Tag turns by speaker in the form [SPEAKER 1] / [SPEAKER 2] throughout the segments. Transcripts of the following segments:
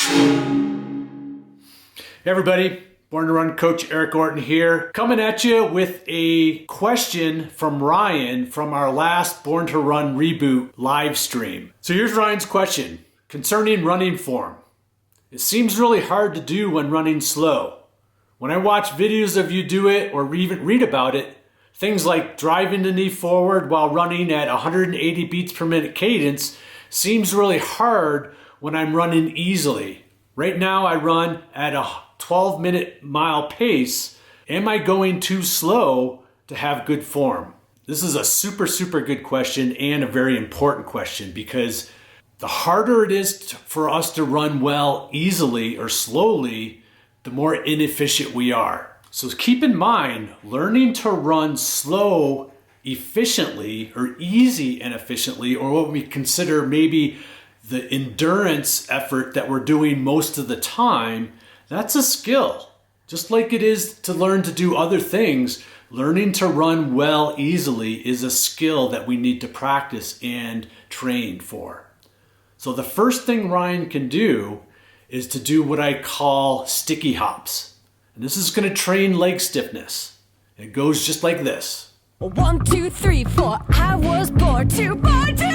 [SPEAKER 1] Hey everybody, Born to Run Coach Eric Orton here, coming at you with a question from Ryan from our last Born to Run Reboot live stream. So here's Ryan's question concerning running form. It seems really hard to do when running slow. When I watch videos of you do it or even read about it, things like driving the knee forward while running at 180 beats per minute cadence seems really hard when I'm running easily. Right now I run at a 12-minute mile pace. Am I going too slow to have good form? This is a super good question and a very important question, because the harder it is for us to run well easily or slowly, the more inefficient we are. So keep in mind, learning to run slow efficiently or easy and efficiently, or what we consider maybe the endurance effort that we're doing most of the time, that's a skill. Just like it is to learn to do other things, learning to run well easily is a skill that we need to practice and train for. So the first thing Ryan can do is to do what I call sticky hops. And this is going to train leg stiffness. It goes just like this.
[SPEAKER 2] 1, 2, 3, 4. I was born to run too.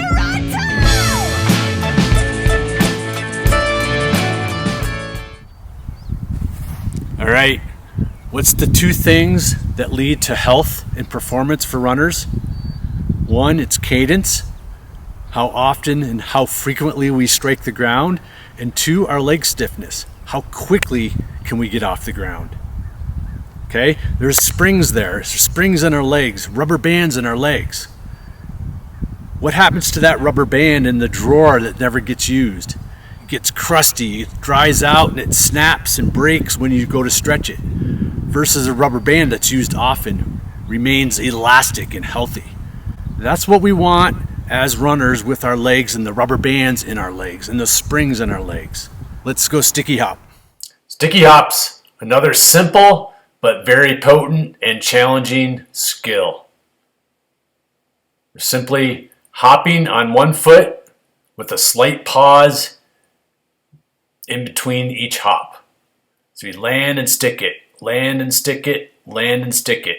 [SPEAKER 1] All right, what's the two things that lead to health and performance for runners? One, it's cadence, how often and how frequently we strike the ground. And two, our leg stiffness, how quickly can we get off the ground? Okay, there's springs there. There's springs in our legs, rubber bands in our legs. What happens to that rubber band in the drawer that never gets used? It gets crusty, it dries out, and it snaps and breaks when you go to stretch it. Versus a rubber band that's used often remains elastic and healthy. That's what we want as runners with our legs and the rubber bands in our legs and the springs in our legs. Let's go sticky hop. Sticky hops, another simple but very potent and challenging skill. We're simply hopping on one foot with a slight pause in between each hop. So we land and stick it, land and stick it, land and stick it.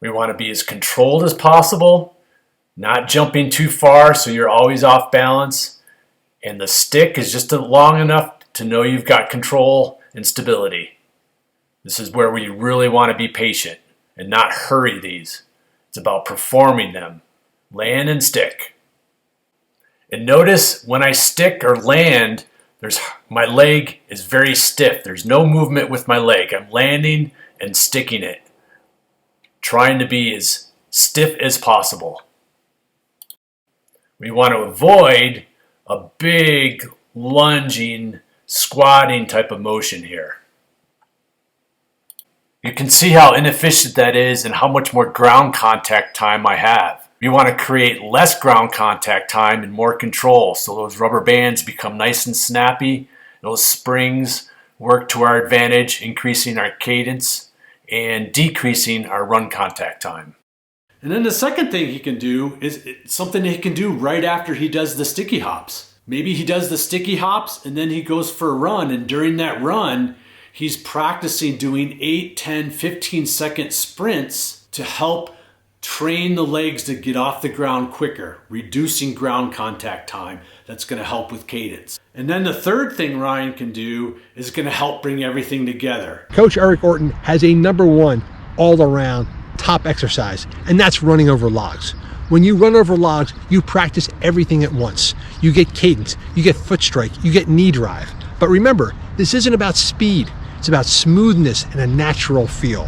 [SPEAKER 1] We want to be as controlled as possible, not jumping too far so you're always off balance. And the stick is just long enough to know you've got control and stability. This is where we really want to be patient and not hurry these. It's about performing them. Land and stick. And notice when I stick or land, my leg is very stiff. There's no movement with my leg. I'm landing and sticking it, trying to be as stiff as possible. We want to avoid a big lunging, squatting type of motion here. You can see how inefficient that is and how much more ground contact time I have. We want to create less ground contact time and more control, so those rubber bands become nice and snappy. Those springs work to our advantage, increasing our cadence and decreasing our run contact time. And then the second thing he can do is something he can do right after he does the sticky hops. Maybe he does the sticky hops and then he goes for a run, and during that run, he's practicing doing 8, 10, 15-second sprints to help train the legs to get off the ground quicker, reducing ground contact time. That's going to help with cadence. And then the third thing Ryan can do is going to help bring everything together.
[SPEAKER 3] Coach Eric Orton has a number one all-around top exercise, and that's running over logs. When you run over logs, you practice everything at once. You get cadence, you get foot strike, you get knee drive. But remember, this isn't about speed. It's about smoothness and a natural feel.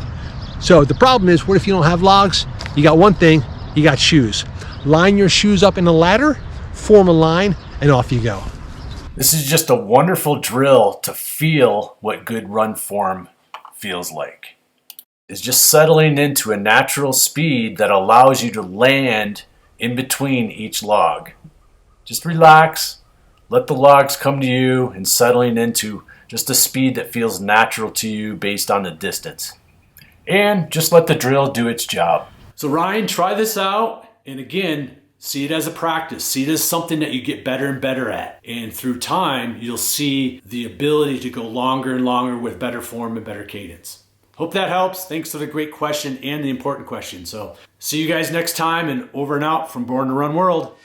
[SPEAKER 3] So the problem is, what if you don't have logs? You got one thing, you got shoes. Line your shoes up in a ladder, form a line, and off you go.
[SPEAKER 1] This is just a wonderful drill to feel what good run form feels like. It's just settling into a natural speed that allows you to land in between each log. Just relax, let the logs come to you, and settling into just a speed that feels natural to you based on the distance. And just let the drill do its job. So Ryan, try this out. And again, See it as a practice. See it as something that you get better and better at. And through time, you'll see the ability to go longer and longer with better form and better cadence. Hope that helps. Thanks for the great question and the important question. So see you guys next time, and over and out from Born to Run World.